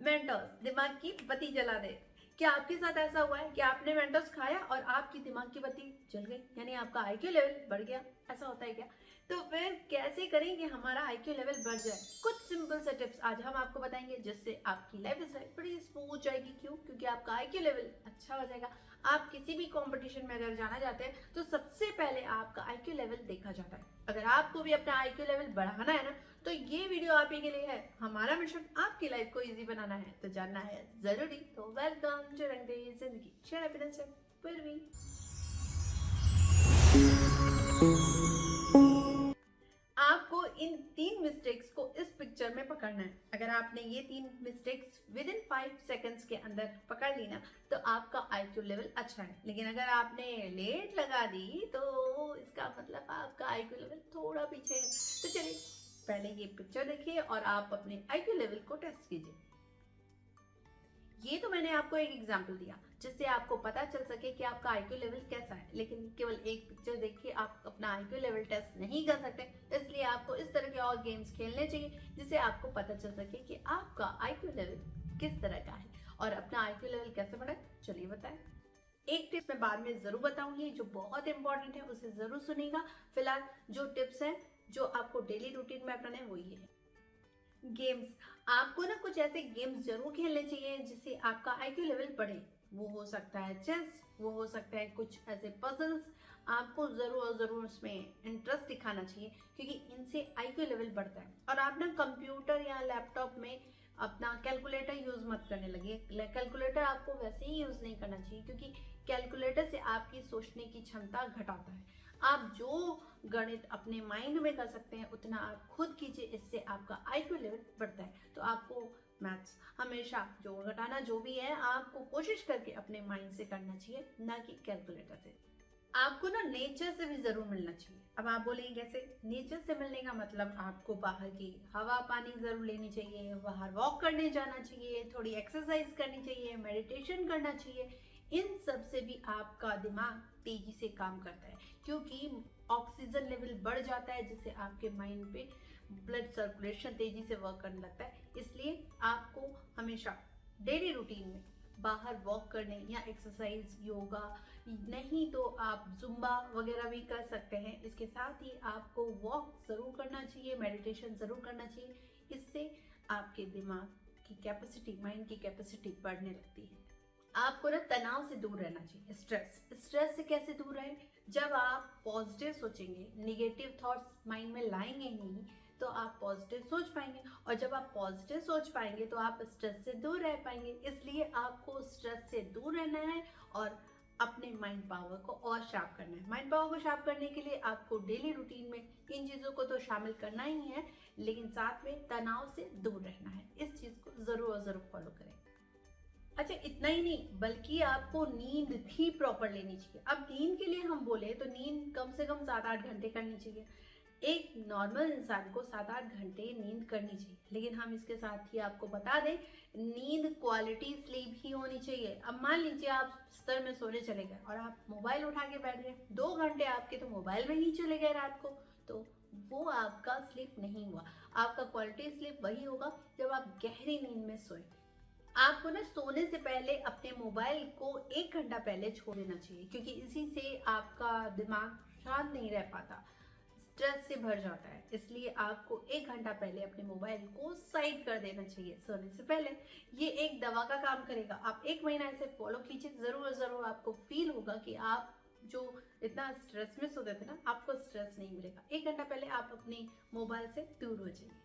Mentos दिमाग की बत्ती जला दे। क्या आपके साथ ऐसा हुआ है कि आपने मेंटोस खाया और आपकी दिमाग की बत्ती जल गई, यानी आपका आईक्यू लेवल बढ़ गया? ऐसा होता है क्या? तो फिर कैसे करें कि हमारा आईक्यू लेवल बढ़ जाए? कुछ सिंपल से टिप्स आज हम आपको बताएंगे जिससे आपकी लाइफ स्टाइल बड़ी स्मूथ जाएगी। क्यों? क्योंकि आपका आईक्यू लेवल अच्छा हो जाएगा। आप किसी भी कंपटीशन में अगर जाना चाहते हैं तो सबसे पहले आपका आईक्यू लेवल देखा जाता है। अगर आपको भी अपना आईक्यू लेवल बढ़ाना है ना, तो ये वीडियो आप ही के लिए है। हमारा मिशन आपकी लाइफ को इजी बनाना है, तो जानना है जरूरी। तो वेलकम टू रंग दे जिंदगी, शेयर हैप्पीनेस विद मी। आपको इन 3 मिस्टेक्स को इस पिक्चर में पकड़ना है। अगर आपने ये 3 मिस्टेक्स विद इन 5 सेकेंड्स के अंदर पकड़ ली ना, तो आपका आईक्यू लेवल अच्छा है। लेकिन अगर आपने लेट लगा दी तो इसका मतलब आपका आईक्यू लेवल थोड़ा पीछे है। तो चलिए पहले ये पिक्चर देखिए और आप अपने आईक्यू लेवल को टेस्ट कीजिए। ये तो मैंने आपको एक एग्जाम्पल दिया जिससे आपको पता चल सके कि आपका आईक्यू लेवल कैसा है, लेकिन केवल एक पिक्चर देख के आप अपना आईक्यू लेवल टेस्ट नहीं कर सकते। इसलिए आपको इस तरह के और गेम्स खेलने चाहिए जिससे आपको पता चल सके कि आपका आईक्यू लेवल किस तरह का है और अपना आईक्यू लेवल कैसे बढ़ाए। चलिए बताएं। एक टिप्स मैं बाद में जरूर बताऊंगी जो बहुत इंपॉर्टेंट है, उसे जरूर सुनिएगा। फिलहाल जो टिप्स है जो आपको डेली रूटीन में अपनाना है वो ये है। गेम्स, आपको ना कुछ ऐसे गेम्स जरूर खेलने चाहिए जिससे आपका आईक्यू लेवल बढ़े। वो हो सकता है चेस, वो हो सकता है कुछ ऐसे पजल्स। आपको जरूर उसमें इंटरेस्ट दिखाना चाहिए क्योंकि इनसे आईक्यू लेवल बढ़ता है। और आप ना कंप्यूटर या लैपटॉप में अपना कैलकुलेटर यूज मत करने लगे। कैलकुलेटर आपको वैसे ही यूज नहीं करना चाहिए क्योंकि कैलकुलेटर से आपकी सोचने की क्षमता घटाता है। आप जो गणित अपने माइंड में कर सकते हैं उतना आप खुद कीजिए, इससे आपका आईक्यू लेवल बढ़ता है। तो आपको मैथ्स हमेशा जो घटाना जो भी है आपको कोशिश करके अपने माइंड से करना चाहिए, ना कि कैलकुलेटर से। आपको ना नेचर से भी जरूर मिलना चाहिए। अब आप बोलेंगे कैसे? नेचर से मिलने का मतलब आपको बाहर की हवा पानी जरूर लेनी चाहिए, बाहर वॉक करने जाना चाहिए, थोड़ी एक्सरसाइज करनी चाहिए, मेडिटेशन करना चाहिए। इन सब से भी आपका दिमाग तेजी से काम करता है क्योंकि ऑक्सीजन लेवल बढ़ जाता है जिससे आपके माइंड पे ब्लड सर्कुलेशन तेजी से वर्क करने लगता है। इसलिए आपको हमेशा डेली रूटीन में बाहर वॉक करने या एक्सरसाइज, योगा, नहीं तो आप जुम्बा वगैरह भी कर सकते हैं। इसके साथ ही आपको वॉक जरूर करना चाहिए, मेडिटेशन जरूर करना चाहिए। इससे आपके दिमाग की कैपेसिटी, माइंड की कैपेसिटी बढ़ने लगती है। आपको ना तनाव से दूर रहना चाहिए। स्ट्रेस से कैसे दूर रहे? जब आप पॉजिटिव सोचेंगे, निगेटिव थॉट्स माइंड में लाएंगे नहीं, तो आप पॉजिटिव सोच पाएंगे। और जब आप पॉजिटिव सोच पाएंगे तो आप स्ट्रेस से दूर रह पाएंगे। इसलिए आपको स्ट्रेस से दूर रहना है और अपने माइंड पावर को और शार्प करना है। माइंड पावर को शार्प करने के लिए आपको डेली रूटीन में इन चीज़ों को तो शामिल करना ही है, लेकिन साथ में तनाव से दूर रहना है। इस चीज़ को जरूर फॉलो करें। अच्छा, इतना ही नहीं बल्कि आपको नींद भी प्रॉपर लेनी चाहिए। अब नींद के लिए हम बोले तो नींद कम से कम 7-8 घंटे करनी चाहिए। एक नॉर्मल इंसान को 7-8 घंटे नींद करनी चाहिए, लेकिन हम इसके साथ ही आपको बता दें नींद क्वालिटी स्लीप ही होनी चाहिए। अब मान लीजिए आप बिस्तर में सोने चले गए और आप मोबाइल उठा के बैठ गए, 2 घंटे आपके तो मोबाइल में ही चले गए रात को, तो वो आपका स्लीप नहीं हुआ। आपका क्वालिटी स्लीप वही होगा जब आप गहरी नींद में सोए। आपको ना सोने से पहले अपने मोबाइल को 1 घंटा पहले छोड़ देना चाहिए क्योंकि इसी से आपका दिमाग शांत नहीं रह पाता, स्ट्रेस से भर जाता है। इसलिए आपको 1 घंटा पहले अपने मोबाइल को साइड कर देना चाहिए सोने से पहले। ये एक दवा का काम करेगा। आप 1 महीना इसे फॉलो कीजिए, जरूर आपको फील होगा कि आप जो इतना स्ट्रेस में सोते थे ना, आपको स्ट्रेस नहीं मिलेगा। 1 घंटा पहले आप अपने मोबाइल से दूर हो जाइए।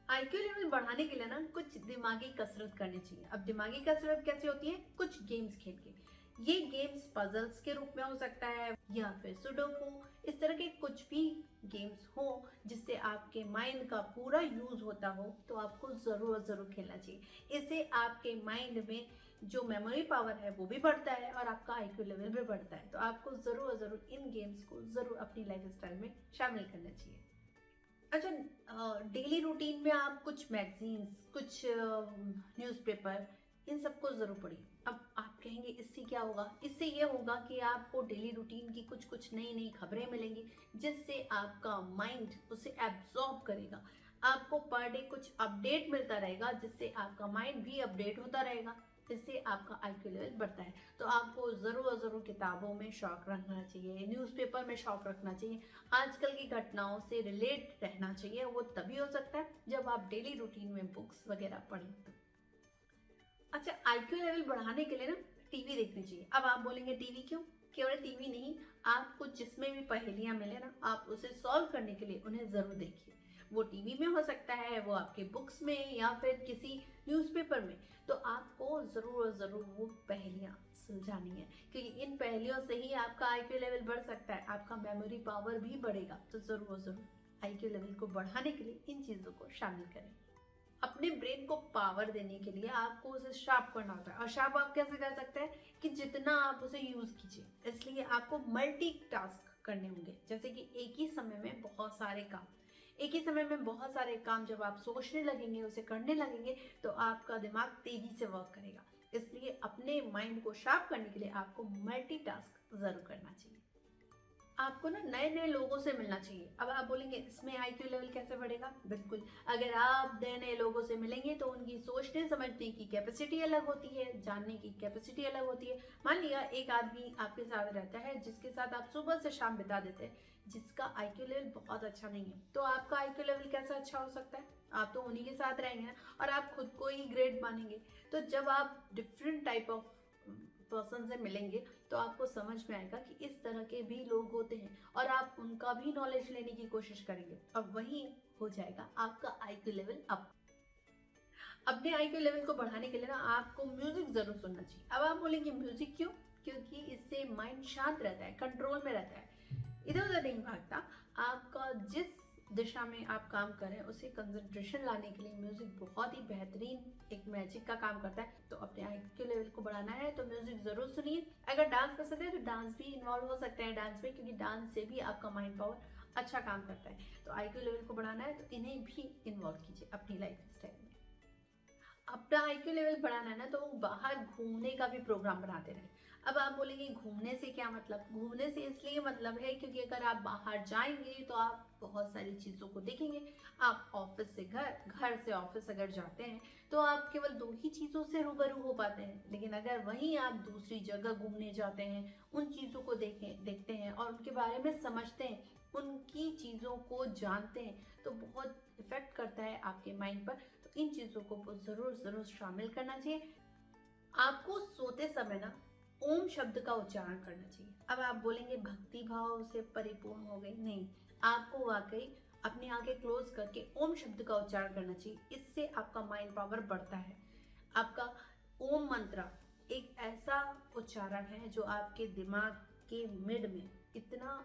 आईक्यू लेवल बढ़ाने के लिए ना कुछ दिमागी कसरत करनी चाहिए। अब दिमागी कसरत कैसे होती है? कुछ गेम्स खेल के। ये गेम्स पजल्स के रूप में हो सकता है या फिर सुडोकू, इस तरह के कुछ भी गेम्स हो जिससे आपके माइंड का पूरा यूज होता हो, तो आपको जरूर खेलना चाहिए। इससे आपके माइंड में जो मेमोरी पावर है वो भी बढ़ता है और आपका आईक्यू लेवल भी बढ़ता है। तो आपको जरूर इन गेम्स को जरूर अपनी लाइफ स्टाइल में शामिल करना चाहिए। अच्छा, डेली रूटीन में आप कुछ मैगजीन्स, कुछ न्यूज़पेपर, इन सबको जरूर पढ़िए। अब आप कहेंगे इससे क्या होगा? इससे ये होगा कि आपको डेली रूटीन की कुछ नई खबरें मिलेंगी जिससे आपका माइंड उसे एब्जॉर्ब करेगा। आपको पर डे कुछ अपडेट मिलता रहेगा, जिससे आपका माइंड भी अपडेट होता रहेगा, इससे आपका आईक्यू लेवल बढ़ता है। तो आपको जरूर किताबों में शौक रखना चाहिए, न्यूज़पेपर में शौक रखना चाहिए, आजकल की घटनाओं से रिलेट रहना चाहिए। वो तभी हो सकता है जब आप डेली रूटीन में बुक्स वगैरह पढ़ें तो। अच्छा, आईक्यू लेवल बढ़ाने के लिए ना टीवी देखनी चाहिए। अब आप बोलेंगे टीवी क्यों? केवल टीवी नहीं, आपको जिसमें भी पहेलियां मिले ना, आप उसे सॉल्व करने के लिए उन्हें जरूर देखिए। वो टीवी में हो सकता है, वो आपके बुक्स में, या फिर किसी न्यूज़पेपर में। तो आपको जरूर वो पहेलियां सुलझानी है, क्योंकि इन पहेलियों से ही आपका आईक्यू लेवल बढ़ सकता है, आपका मेमोरी पावर भी बढ़ेगा। तो जरूर आईक्यू लेवल को बढ़ाने के लिए इन चीजों को शामिल करें। अपने ब्रेन को पावर देने के लिए आपको उसे शार्प करना होता है। और शार्प आप कैसे कर सकते हैं कि जितना आप उसे यूज कीजिए। इसलिए आपको मल्टी टास्क करने होंगे, जैसे कि एक ही समय में बहुत सारे काम। एक ही समय में बहुत सारे काम जब आप सोचने लगेंगे, उसे करने लगेंगे, तो आपका दिमाग तेजी से वर्क करेगा। इसलिए अपने माइंड को शार्प करने के लिए आपको मल्टी टास्क जरूर करना चाहिए। आपको ना नए नए लोगों से मिलना चाहिए। अब आप बोलेंगे इसमें आईक्यू लेवल कैसे बढ़ेगा? बिल्कुल, अगर आप नए नए लोगों से मिलेंगे तो उनकी सोचने समझने की कैपेसिटी अलग होती है, जानने की कैपेसिटी अलग होती है। मान लिया एक आदमी आपके साथ रहता है, जिसके साथ आप सुबह से शाम बिता देते हैं, जिसका आईक्यू लेवल बहुत अच्छा नहीं है, तो आपका आईक्यू लेवल कैसा अच्छा हो सकता है? आप तो उन्हीं के साथ रहेंगे और आप खुद को ही ग्रेट मानेंगे। तो जब आप डिफरेंट टाइप ऑफ पर्सन से मिलेंगे तो आपको समझ में आएगा कि इस तरह के भी लोग होते हैं, और आप उनका भी नॉलेज लेने की कोशिश करेंगे, और वही हो जाएगा आपका आईक्यू लेवल अप। अपने आईक्यू लेवल को बढ़ाने के लिए ना आपको म्यूजिक जरूर सुनना चाहिए। अब आप बोलेंगे म्यूजिक क्यों? क्योंकि इससे माइंड शांत रहता है, कंट्रोल में रहता है, इधर उधर नहीं भागता। आपका जिस दिशा में आप काम करें उसे कंसंट्रेशन लाने के लिए म्यूजिक बहुत ही बेहतरीन एक मैजिक का काम करता है। तो अपने आईक्यू लेवल को बढ़ाना है तो म्यूजिक जरूर सुनिए। अगर डांस पसंद है तो डांस भी इन्वॉल्व हो सकते हैं डांस में, क्योंकि डांस से भी आपका माइंड पावर अच्छा काम करता है। तो आईक्यू लेवल को बढ़ाना है तो इन्हें भी इन्वॉल्व कीजिए अपनी लाइफ स्टाइल में। अपना आईक्यू लेवल बढ़ाना है ना, तो बाहर घूमने का भी प्रोग्राम बनाते रहे। अब आप बोलेंगे घूमने से क्या मतलब? घूमने से इसलिए मतलब है क्योंकि अगर आप बाहर जाएंगे तो आप बहुत सारी चीजों को देखेंगे। आप ऑफिस से घर, घर से ऑफिस अगर जाते हैं तो आप केवल दो ही चीजों से रूबरू हो पाते हैं। लेकिन अगर वहीं आप दूसरी जगह घूमने जाते हैं, उन चीजों को देखते हैं और उनके बारे में समझते हैं, उनकी चीजों को जानते हैं, तो बहुत इफेक्ट करता है आपके माइंड पर। तो इन चीजों को जरूर शामिल करना चाहिए। आपको सोते समय ना ओम शब्द का उच्चारण करना चाहिए। अब आप बोलेंगे भक्ति भाव से परिपूर्ण हो गई, नहीं, आपको वाकई अपनी आंखें क्लोज करके ओम शब्द का उच्चारण करना चाहिए। इससे आपका माइंड पावर बढ़ता है। आपका ओम मंत्र एक ऐसा उच्चारण है जो आपके दिमाग के मिड में इतना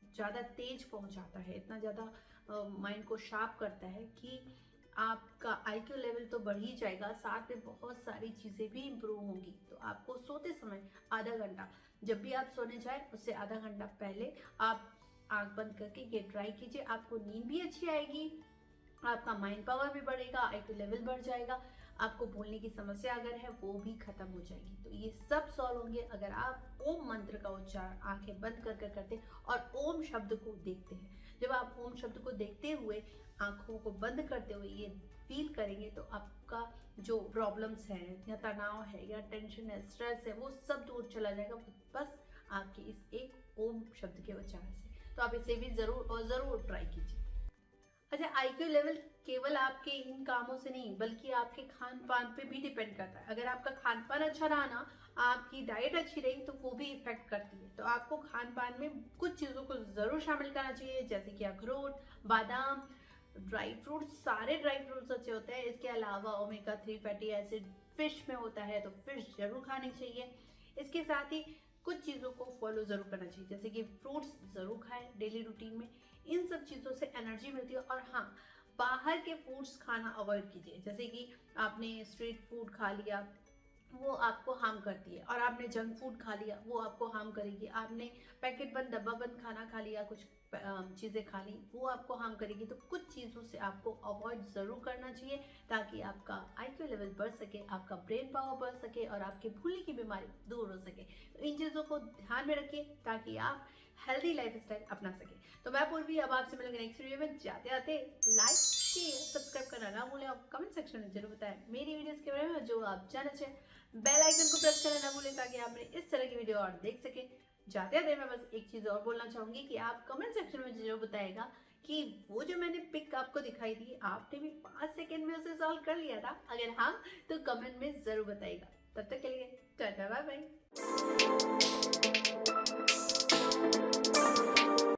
ज़्यादा तेज पहुंचाता है, इतना ज़्यादा माइंड को शार्प करता है कि आपका आईक्यू लेवल तो बढ़ ही जाएगा, साथ में बहुत सारी चीज़ें भी इम्प्रूव होंगी। तो आपको सोते समय आधा घंटा, जब भी आप सोने जाए उससे आधा घंटा पहले आप आंख बंद करके ये ट्राई कीजिए। आपको नींद भी अच्छी आएगी, आपका माइंड पावर भी बढ़ेगा, आईक्यू लेवल बढ़ जाएगा, आपको बोलने की समस्या अगर है वो भी खत्म हो जाएगी। तो ये सब सॉल्व होंगे अगर आप ओम मंत्र का उच्चारण आंखें बंद कर कर करते हैं और ओम शब्द को देखते हैं। जब आप ओम शब्द को देखते हुए आंखों को बंद करते हुए ये फील करेंगे तो आपका जो प्रॉब्लम्स है या तनाव है या टेंशन है, स्ट्रेस है, वो सब दूर चला जाएगा, बस आपके इस एक ओम शब्द के उच्चारण से। तो आप इसे भी जरूर ट्राई कीजिए। अच्छा, आईक्यू लेवल केवल आपके इन कामों से नहीं बल्कि आपके खान पान पे भी डिपेंड करता है। अगर आपका खान पान अच्छा रहा ना, आपकी डाइट अच्छी रही, तो वो भी इफेक्ट करती है। तो आपको खान पान में कुछ चीज़ों को ज़रूर शामिल करना चाहिए, जैसे कि अखरोट, बादाम, ड्राई फ्रूट्स। सारे ड्राई फ्रूट्स अच्छे होते हैं। इसके अलावा ओमेगा 3 फैटी एसिड फिश में होता है, तो फिश जरूर खानी चाहिए। इसके साथ ही कुछ चीज़ों को फॉलो ज़रूर करना चाहिए, जैसे कि फ्रूट्स ज़रूर खाएं डेली रूटीन में। इन सब चीज़ों से एनर्जी मिलती है। और हाँ, बाहर के फूड्स खाना अवॉइड कीजिए, जैसे कि आपने स्ट्रीट फूड खा लिया, वो आपको हार्म करती है, और आपने जंक फूड खा लिया, वो आपको हार्म करेगी। आपने पैकेट बंद, डब्बा बंद खाना खा लिया, कुछ चीज़ें खा ली, वो आपको हार्म करेगी। तो कुछ चीज़ों से आपको अवॉइड ज़रूर करना चाहिए, ताकि आपका आईक्यू लेवल बढ़ सके, आपका ब्रेन पावर बढ़ सके और आपके भूलने की बीमारी दूर हो सके। तो इन चीज़ों को ध्यान में रखिए ताकि आप हेल्दी लाइफस्टाइल अपना सके। तो मैं पूर्वी अब आपसे मिलूंगी नेक्स्ट वीडियो में। जाते आते लाइक शेयर सब्सक्राइब करना ना भूलें। आप कमेंट सेक्शन में जरूर बताएं मेरी वीडियोस के बारे में जो आप जानना चाहें। बेल आइकन को प्रेस करना ना भूलें ताकि आप मेरे इस तरह की वीडियो और देख सकें। जाते आते मैं बस एक चीज और बोलना चाहूंगी कि आप कमेंट सेक्शन में जरूर बताएगा कि वो जो मैंने पिक आपको दिखाई थी आपने भी 5 सेकंड में उसे सॉल्व कर लिया था। अगर हाँ तो कमेंट में जरूर बताइएगा। तब तक के लिए टाटा बाय बाय।